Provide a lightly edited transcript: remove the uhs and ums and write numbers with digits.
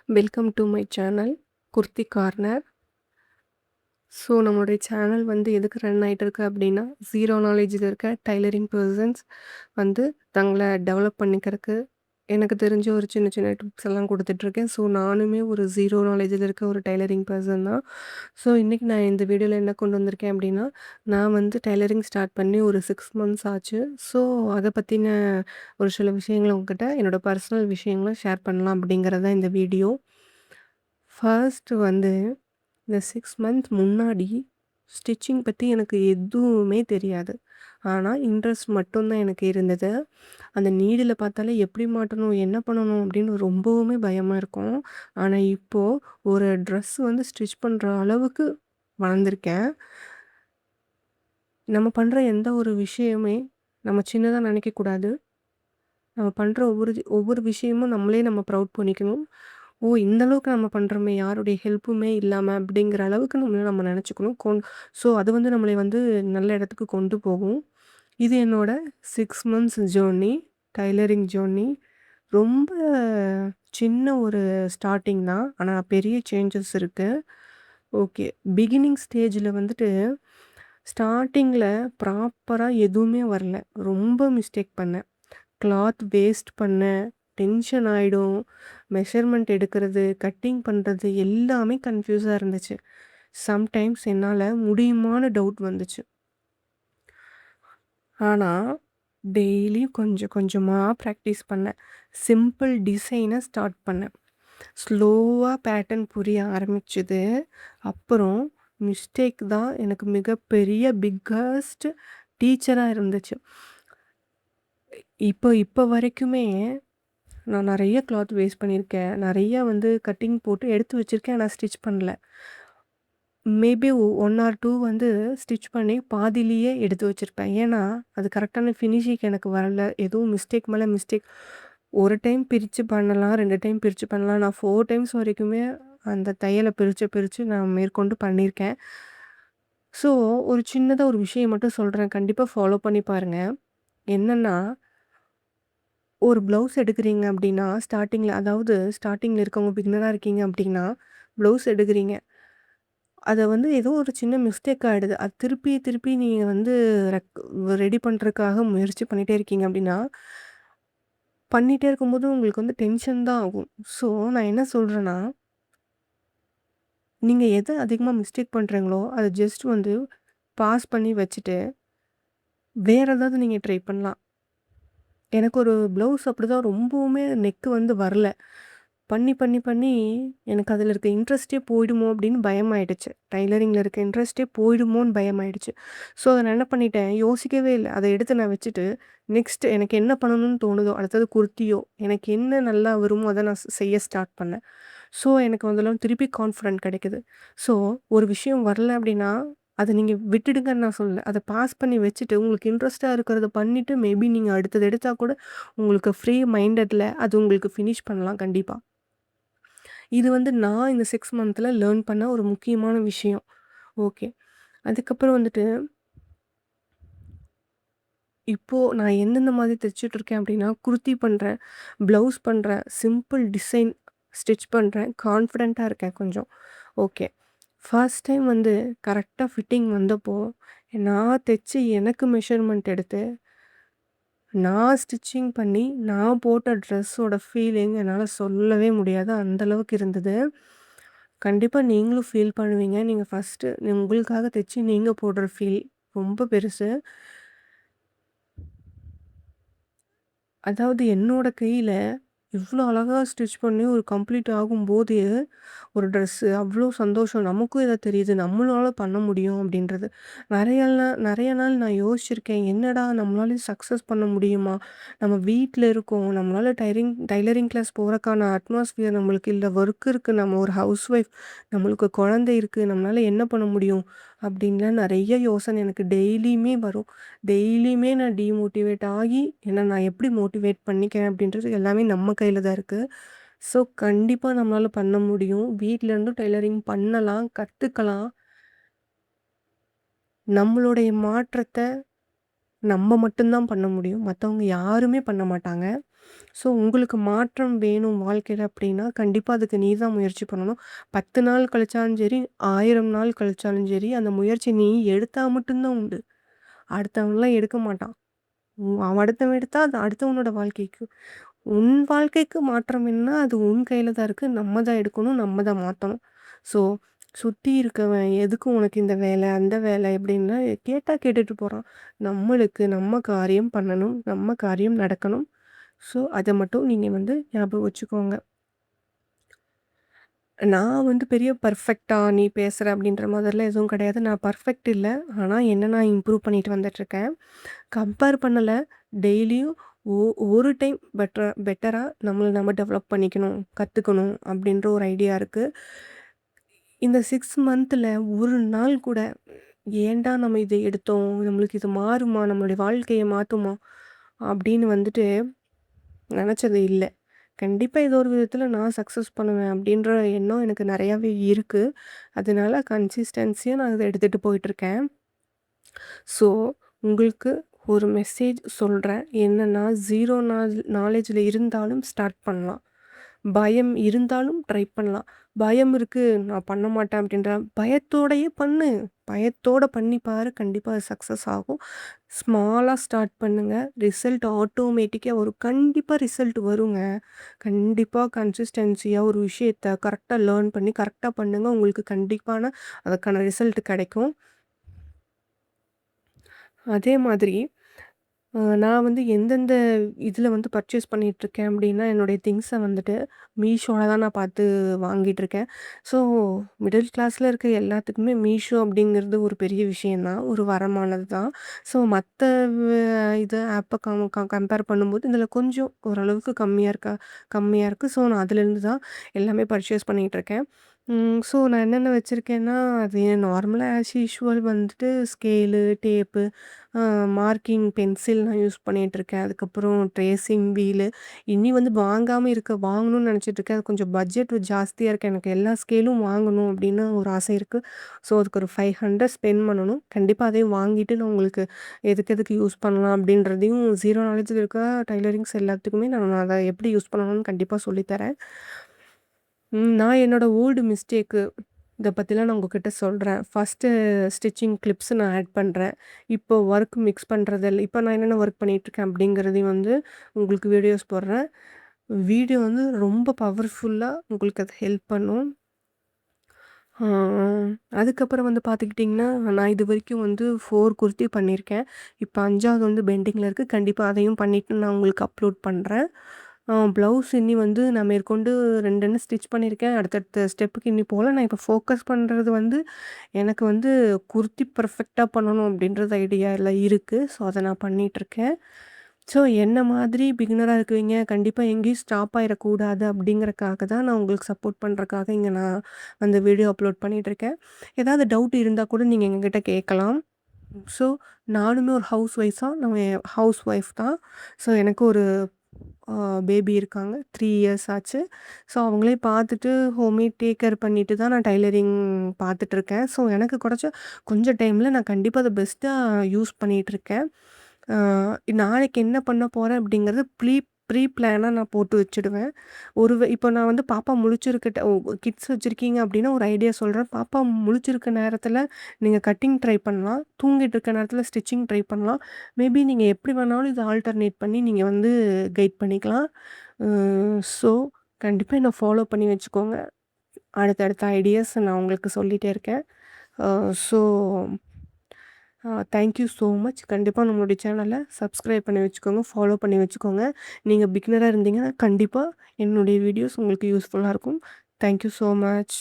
Welcome to my channel kurti corner. So நம்மளுடைய channel வந்து எதுக்கு ரன் ஆகிட்டு அப்படின்னா, ஜீரோ நாலேஜில் இருக்க டைலரிங் பர்சன்ஸ் வந்து தங்களை டெவலப் பண்ணிக்கிறதுக்கு எனக்கு தெரிஞ்ச ஒரு சின்ன சின்ன டிப்ஸ் எல்லாம் கொடுத்துட்ருக்கேன். ஸோ நானுமே ஒரு ஜீரோ நாலேஜில் இருக்க ஒரு டைலரிங் பர்சன் தான். ஸோ இன்றைக்கி நான் இந்த வீடியோவில் என்ன கொண்டு வந்திருக்கேன் அப்படின்னா, நான் வந்து டைலரிங் ஸ்டார்ட் பண்ணி ஒரு 6 மந்த்ஸ் ஆச்சு. ஸோ அதை பற்றின ஒரு சில விஷயங்களை உங்ககிட்ட என்னோடய பர்சனல் விஷயங்களும் ஷேர் பண்ணலாம் அப்படிங்கிறது தான் இந்த வீடியோ. ஃபர்ஸ்ட்டு வந்து இந்த 6 மந்த் முன்னாடி ஸ்டிச்சிங் பற்றி எனக்கு எதுவுமே தெரியாது. ஆனால் இன்ட்ரெஸ்ட் மட்டும் தான் எனக்கு இருந்தது. அந்த நீடில் பார்த்தாலே எப்படி மாட்டணும், என்ன பண்ணணும் அப்படின்னு ரொம்பவுமே பயமாக இருக்கும். ஆனால் இப்போது ஒரு ட்ரெஸ் வந்து ஸ்டிச் பண்ணுற அளவுக்கு வளர்ந்துருக்கேன். நம்ம பண்ணுற எந்த ஒரு விஷயமே நம்ம சின்னதாக நினைக்கக்கூடாது. நம்ம பண்ணுற ஒவ்வொரு ஒவ்வொரு விஷயமும் நம்ம ப்ரவுட் பண்ணிக்கணும். ஓ! இந்த அளவுக்கு நம்ம பண்ணுறோமே, யாருடைய ஹெல்ப்புமே இல்லாம அப்படிங்கிற அளவுக்கு நம்ம நெனச்சுக்கணும். ஸோ அது வந்து நம்மளை வந்து நல்ல இடத்துக்கு கொண்டு போகும். இது என்னோட 6 மந்த்ஸ் ஜேர்னி, டைலரிங் ஜேர்னி. ரொம்ப சின்ன ஒரு ஸ்டார்ட்டிங் தான். ஆனா பெரிய சேஞ்சஸ் இருக்கு. ஓகே. பிகினிங் ஸ்டேஜில வந்துட்டு ஸ்டார்ட்டிங்கில ப்ராப்பரா எதுவுமே வரல. ரொம்ப மிஸ்டேக் பண்ணேன். கிளாத் வேஸ்ட் பண்ணேன். டென்ஷன் ஆயிடும். மெஷர்மெண்ட் எடுக்கிறது, கட்டிங் பண்ணுறது எல்லாமே கன்ஃப்யூஸாக இருந்துச்சு. சம்டைம்ஸ் என்னால் முடியுமான்னு டவுட் வந்துச்சு. ஆனால் டெய்லி கொஞ்சம் கொஞ்சமாக ப்ராக்டிஸ் பண்ணேன். சிம்பிள் டிசைனை ஸ்டார்ட் பண்ணேன். ஸ்லோவாக பேட்டர்ன் புரிய ஆரம்பிச்சுது. அப்புறம் மிஸ்டேக் தான் எனக்கு மிகப்பெரிய பிக்கஸ்ட் டீச்சராக இருந்துச்சு. இப்போ வரைக்குமே நான் நிறைய கிளாத் வேஸ்ட் பண்ணியிருக்கேன். நிறைய வந்து கட்டிங் போட்டு எடுத்து வச்சிருக்கேன். ஆனா ஸ்டிச் பண்ணல. மேபி 1 ஆர் 2 வந்து ஸ்டிச் பண்ணி பாதியிலேயே எடுத்து வச்சிருப்பேன். ஏன்னா, அது கரெக்டான ஃபினிஷிங் எனக்கு வரல. எதுவும் மிஸ்டேக் மேல மிஸ்டேக். ஒரு டைம் பிரிச்சு பண்ணலாம், 2 டைம் பிரிச்சு பண்ணலாம். நான் 4 டைம்ஸ் வரைக்குமே அந்த தையல பிரிச்சு நான் மேற்கொண்டு பண்ணியிருக்கேன். ஸோ, ஒரு சின்னதா ஒரு விஷயம் மட்டும் சொல்றேன். கண்டிப்பா ஃபாலோ பண்ணி பாருங்க. என்னன்னா, ஒரு ப்ளவுஸ் எடுக்கிறீங்க அப்படின்னா, ஸ்டார்ட்டிங்கில இருக்கவங்க பிகினரா இருக்கீங்க அப்படின்னா, ப்ளவுஸ் எடுக்கிறீங்க. அத வந்து ஏதோ ஒரு சின்ன மிஸ்டேக் ஆயிடுது. அது திருப்பி திருப்பி நீங்க வந்து ரெடி பண்றதுக்காக முயற்சி பண்ணிட்டே இருக்கீங்க அப்படின்னா, பண்ணிட்டே இருக்கும்போது உங்களுக்கு வந்து டென்ஷன் தான் ஆகும். ஸோ நான் என்ன சொல்றேன்னா, நீங்க எத அதிகமா மிஸ்டேக் பண்றீங்களோ, அத ஜஸ்ட் வந்து பாஸ் பண்ணி வச்சுட்டு, வேற ஏதாவது நீங்க ட்ரை பண்ணலாம். எனக்கு ஒரு ப்ளவுஸ் அப்படிதான் ரொம்பவுமே நெக் வந்து வரல. பண்ணி எனக்கு அதில இருக்க இன்ட்ரெஸ்ட்டே போயிடுமோ அப்படின்னு பயமாயிடுச்சு. டைலரிங்கில இருக்க இன்ட்ரெஸ்ட்டே போயிடுமோன்னு பயமாயிடுச்சு. ஸோ அத நான் என்ன பண்ணிட்டேன், யோசிக்கவே இல்ல. அத எடுத்து நான் வச்சுட்டு, நெக்ஸ்ட் எனக்கு என்ன பண்ணணும்னு தோணுதோ, அடுத்தது குர்த்தியோ, எனக்கு என்ன நல்லா வருமோ அத நான் செய்ய ஸ்டார்ட் பண்ணேன். ஸோ எனக்கு அதில திருப்பி கான்ஃபிடென்ட் கிடைக்குது. ஸோ ஒரு விஷயம் வரல அப்படின்னா, அத நீங்க விட்டுடுங்கன்னு நான் சொல்லல. அத பாஸ் பண்ணி வச்சுட்டு, உங்களுக்கு இன்ட்ரெஸ்ட்டா இருக்கிறத பண்ணிட்டு, மேபி நீங்க அடுத்தது எடுத்தா கூட, உங்களுக்கு ஃப்ரீ மைண்டட்ல அது உங்களுக்கு ஃபினிஷ் பண்ணலாம் கண்டிப்பா. இது வந்து நான் இந்த 6 மந்த்ல லேர்ன் பண்ண ஒரு முக்கியமான விஷயம். ஓகே. அதுக்கப்புறம் வந்துட்டு, இப்போ நான் எந்தெந்த மாதிரி தச்சுட்ருக்கேன் அப்படின்னா, குர்த்தி பண்றேன், ப்ளவுஸ் பண்றேன், சிம்பிள் டிசைன் ஸ்டிச் பண்றேன். கான்ஃபிடென்ட்டா இருக்கேன் கொஞ்சம். ஓகே. ஃபர்ஸ்ட் டைம் வந்து கரெக்ட்டா ஃபிட்டிங் வந்தப்போ, நான் தச்சு எனக்கு மெஷர்மென்ட் எடுத்து, நான் ஸ்டிச்சிங் பண்ணி, நான் போட்ட ட்ரெஸ்ஸோட ஃபீலிங் என்னால சொல்லவே முடியாது. அந்த அளவுக்கு இருந்தது. கண்டிப்பா நீங்களும் ஃபீல் பண்ணுவீங்க. நீங்க ஃபர்ஸ்ட்டு உங்களுக்காக தச்சு நீங்க போடுற ஃபீல் ரொம்ப பெருசு. அதாவது என்னோட கையில இவ்ளோ அழகா ஸ்டிச் பண்ணி ஒரு கம்ப்ளீட் ஆகும்போது, ஒரு ட்ரெஸ்ஸு அவ்ளோ சந்தோஷம். நமக்கும் இத தெரியுது. நம்மளால பண்ண முடியும் அப்படின்றது. நெறைய நாள் நான் யோசிச்சிருக்கேன். என்னடா நம்மளால சக்சஸ் பண்ண முடியுமா? நம்ம வீட்ல இருக்கோம். நம்மளால டைலரிங் கிளாஸ் போறக்கான அட்மாஸ்பியர் நம்மளுக்கு இல்ல. ஒர்க் இருக்கு. நம்ம ஒரு ஹவுஸ் ஒய்ஃப். நம்மளுக்கு குழந்தை இருக்கு. நம்மளால என்ன பண்ண முடியும்? அப்படின்லாம் நெறைய யோசனை எனக்கு டெய்லியுமே வரும். டெய்லியுமே நான் டீமோட்டிவேட் ஆகி, என்ன நான் எப்படி மோட்டிவேட் பண்ணிக்கிறேன் அப்படின்றது எல்லாமே நம்ம கையில தான் இருக்கு. ஸோ, கண்டிப்பா நம்மளால பண்ண முடியும். வீட்ல இருந்தும் டெய்லரிங் பண்ணலாம், கத்துக்கலாம். நம்மளுடைய மாற்றத்த நம்ம மட்டும் தான் பண்ண முடியும். மத்தவங்க யாருமே பண்ண மாட்டாங்க. ஸோ உங்களுக்கு மாற்றம் வேணும் வாழ்க்கையில அப்படின்னா, கண்டிப்பா அதுக்கு நீ தான் முயற்சி பண்ணணும். 10 நாள் கழிச்சாலும் சரி, 1000 நாள் கழிச்சாலும் சரி, அந்த முயற்சி நீ எடுத்தா மட்டும் தான் உண்டு. அடுத்தவன்லாம் எடுக்க மாட்டான். அவன் அடுத்தவன் எடுத்தா அது அடுத்தவனோட வாழ்க்கைக்கு. உன் வாழ்க்கைக்கு மாற்றம் வேணும்னா, அது உன் கையில தான் இருக்கு. நம்ம தான் எடுக்கணும். நம்ம தான் மாத்தணும். ஸோ, சுத்தி இருக்கவன் எதுக்கு உனக்கு இந்த வேலை, அந்த வேலை எப்படின்னா கேட்டா கேட்டுட்டு போறான். நம்மளுக்கு நம்ம காரியம் பண்ணணும். நம்ம காரியம் நடக்கணும். ஸோ, அத மட்டும் நீங்க வந்து ஞாபகம் வச்சுக்கோங்க. நான் வந்து பெரிய பெர்ஃபெக்ட்டா நீ பேசுற அப்படின்ற மாதிரிலாம் எதுவும் கிடையாது. நான் பெர்ஃபெக்ட் இல்ல. ஆனா என்ன நான் இம்ப்ரூவ் பண்ணிட்டு வந்துட்டுருக்கேன். கம்பேர் பண்ணல. டெய்லியும் ஒ ஒரு டைம் பெட்டரா நம்மள நம்ம டெவலப் பண்ணிக்கணும், கத்துக்கணும் அப்படின்ற ஒரு ஐடியா இருக்கு. இந்த 6 மந்த்ல ஒரு நாள் கூட ஏன்டா நம்ம இத எடுத்தோம்? நம்மளுக்கு இது மாறுமா? நம்மளுடைய வாழ்க்கைய மாத்துமா? அப்படின்னு வந்துட்டு நெனச்சது இல்ல. கண்டிப்பா ஏதோ ஒரு விதத்துல நான் சக்சஸ் பண்ணுவேன் அப்படின்ற எண்ணம் எனக்கு நெறையாவே இருக்கு. அதனால கன்சிஸ்டன்சியா நான் இத எடுத்துட்டு போயிட்டுருக்கேன். ஸோ, உங்களுக்கு ஒரு மெசேஜ் சொல்றேன். என்னன்னா, 0 நாலேட்ஜ்ல இருந்தாலும் ஸ்டார்ட் பண்ணலாம். பயம் இருந்தாலும் ட்ரை பண்ணலாம். பயம் இருக்கு, நான் பண்ண மாட்டேன் அப்படின்ற பயத்தோடயே பண்ணு. பயத்தோட பண்ணி பாரு. கண்டிப்பா அது சக்சஸ் ஆகும். ஸ்மாலா ஸ்டார்ட் பண்ணுங்க. ரிசல்ட் ஆட்டோமேட்டிக்கா வரும். கண்டிப்பா ரிசல்ட் வருங்க. கண்டிப்பா கன்சிஸ்டன்சியா ஒரு விஷயத்த கரெக்ட்டா லேர்ன் பண்ணி கரெக்ட்டா பண்ணுங்க. உங்களுக்கு கண்டிப்பான அதுக்கான ரிசல்ட் கிடைக்கும். அதே மாதிரி நான் வந்து எந்தெந்த இதில வந்து பர்ச்சேஸ் பண்ணிட்டுருக்கேன் அப்டின்னா, என்னுடைய திங்க்ஸ வந்துட்டு மீஷோல தான் நான் பார்த்து வாங்கிட்டுருக்கேன். ஸோ மிடில் கிளாஸ்ல இருக்க எல்லாத்துக்குமே மீஷோ அப்படிங்கிறது ஒரு பெரிய விஷயம் தான். ஒரு வரமானது தான். ஸோ மத்த வ இது ஆப்ப கம்பேர் பண்ணும்போது இதில கொஞ்சம் ஓரளவுக்கு கம்மியா இருக்கு. ஸோ நான் அதுலேருந்து தான் எல்லாமே பர்ச்சேஸ் பண்ணிட்டுருக்கேன். ஸோ நான் என்னென்ன வச்சிருக்கேன்னா, அது நார்மலா ஆஸ் யூசுவல் வந்துட்டு ஸ்கேலு, டேப்பு, அ மார்க்கிங் பென்சில் நான் யூஸ் பண்ணிட்டுருக்கேன். அதுக்கப்புறம் ட்ரேசிங் வீலு. இனி வந்து வாங்காம வாங்கணும்னு நெனச்சிட்டுருக்கேன். அது கொஞ்சம் பட்ஜெட் ஜாஸ்தியா இருக்கு. எனக்கு எல்லா ஸ்கேலும் வாங்கணும் அப்படின்னு ஒரு ஆசை இருக்கு. ஸோ அதுக்கு ஒரு 500 ஸ்பெண்ட் பண்ணணும். கண்டிப்பா அதையும் வாங்கிட்டு நான் உங்களுக்கு எதுக்கு எதுக்கு யூஸ் பண்ணலாம் அப்படின்றதையும் 0 நாலேட்ஜ்ல இருக்க டைலரிங்ஸ் எல்லாத்துக்குமே நான் அத எப்படி யூஸ் பண்ணணும்னு கண்டிப்பா சொல்லி தரேன். நான் என்னோட ஓல்டு மிஸ்டேக்கு இத பத்திலாம் நான் உங்ககிட்ட சொல்றேன். ஃபர்ஸ்ட்டு ஸ்டிச்சிங் கிளிப்ஸ் நான் ஆட் பண்றேன். இப்போ ஒர்க் மிக்ஸ் இப்போ நான் என்னென்ன ஒர்க் பண்ணிட்டுருக்கேன் அப்படிங்கிறதையும் வந்து உங்களுக்கு வீடியோஸ் போடுறேன். வீடியோ வந்து ரொம்ப பவர்ஃபுல்லா உங்களுக்கு அது ஹெல்ப் பண்ணும். ஆ அதுக்கப்புறம் வந்து பார்த்துக்கிட்டிங்கன்னா, நான் இதுவரைக்கும் வந்து 4 குர்த்தி பண்ணியிருக்கேன். இப்போ 5வது வந்து பெண்டிங்கில இருக்கு. கண்டிப்பா அதையும் பண்ணிட்டு நான் உங்களுக்கு அப்லோட் பண்றேன். ப்ளவுஸ் இன்னி வந்து நான் மேற்கொண்டு 2 ஸ்டிச் பண்ணியிருக்கேன். அடுத்தடுத்த ஸ்டெப்புக்கு இன்னி போல. நான் இப்போ ஃபோக்கஸ் பண்றது வந்து, எனக்கு வந்து குர்த்தி பெர்ஃபெக்ட்டா பண்ணணும் அப்படின்றது ஐடியால இருக்கு. ஸோ, அத நான் பண்ணிட்டுருக்கேன். ஸோ, என்ன மாதிரி பிகினரா இருக்கிறவங்க கண்டிப்பா எங்கேயும் ஸ்டாப் ஆயிறக்கூடாது அப்படிங்கிறக்காக தான் நான் உங்களுக்கு சப்போர்ட் பண்றக்காக இங்க நான் அந்த வீடியோ அப்லோட் பண்ணிட்டுருக்கேன். ஏதாவது டவுட் இருந்தா கூட நீங்க எங்ககிட்ட கேட்கலாம். ஸோ, நானுமே ஒரு ஹவுஸ் ஒய்ஃப் தான். ஸோ, எனக்கு ஒரு அ பேபி இருக்காங்க. 3 இயர்ஸ் ஆச்சு. ஸோ, அவங்களே பார்த்துட்டு டேக் கேர் பண்ணிட்டு தான் நான் டைலரிங் பார்த்துட்டுருக்கேன். ஸோ, எனக்கு கிடைச்ச கொஞ்சம் டைம்ல நான் கண்டிப்பா அத பெஸ்ட்டா யூஸ் பண்ணிட்டுருக்கேன். அ நாளைக்கு என்ன பண்ண போறேன் அப்படிங்கிறது ப்ரீ பிளானா நான் போட்டு வச்சுடுவேன். இப்போ நான் வந்து பாப்பா முழிச்சிருக்க கிட்ஸ் வச்சிருக்கீங்க அப்படின்னா ஒரு ஐடியா சொல்றேன். பாப்பா முழிச்சிருக்க நேரத்தில நீங்க கட்டிங் ட்ரை பண்ணலாம். தூங்கிட்டு இருக்க நேரத்தில ஸ்டிச்சிங் ட்ரை பண்ணலாம். மேபி நீங்க எப்படி வேணாலும் இத ஆல்டர்னேட் பண்ணி நீங்க வந்து கைட் பண்ணிக்கலாம். அ ஸோ கண்டிப்பா என்ன ஃபாலோ பண்ணி வச்சுக்கோங்க. அடுத்தடுத்த ஐடியாஸ் நான் உங்களுக்கு சொல்லிட்டே இருக்கேன். So thank you so much. கண்டிப்பா நம்மளுடைய சேனல சப்ஸ்கிரைப் பண்ணி வச்சுக்கோங்க. ஃபாலோ பண்ணி வச்சுக்கோங்க. நீங்க பிகினரா இருந்தீங்கன்னா, கண்டிப்பா என்னுடைய வீடியோஸ் உங்களுக்கு யூஸ்ஃபுல்லா இருக்கும். Thank you so much.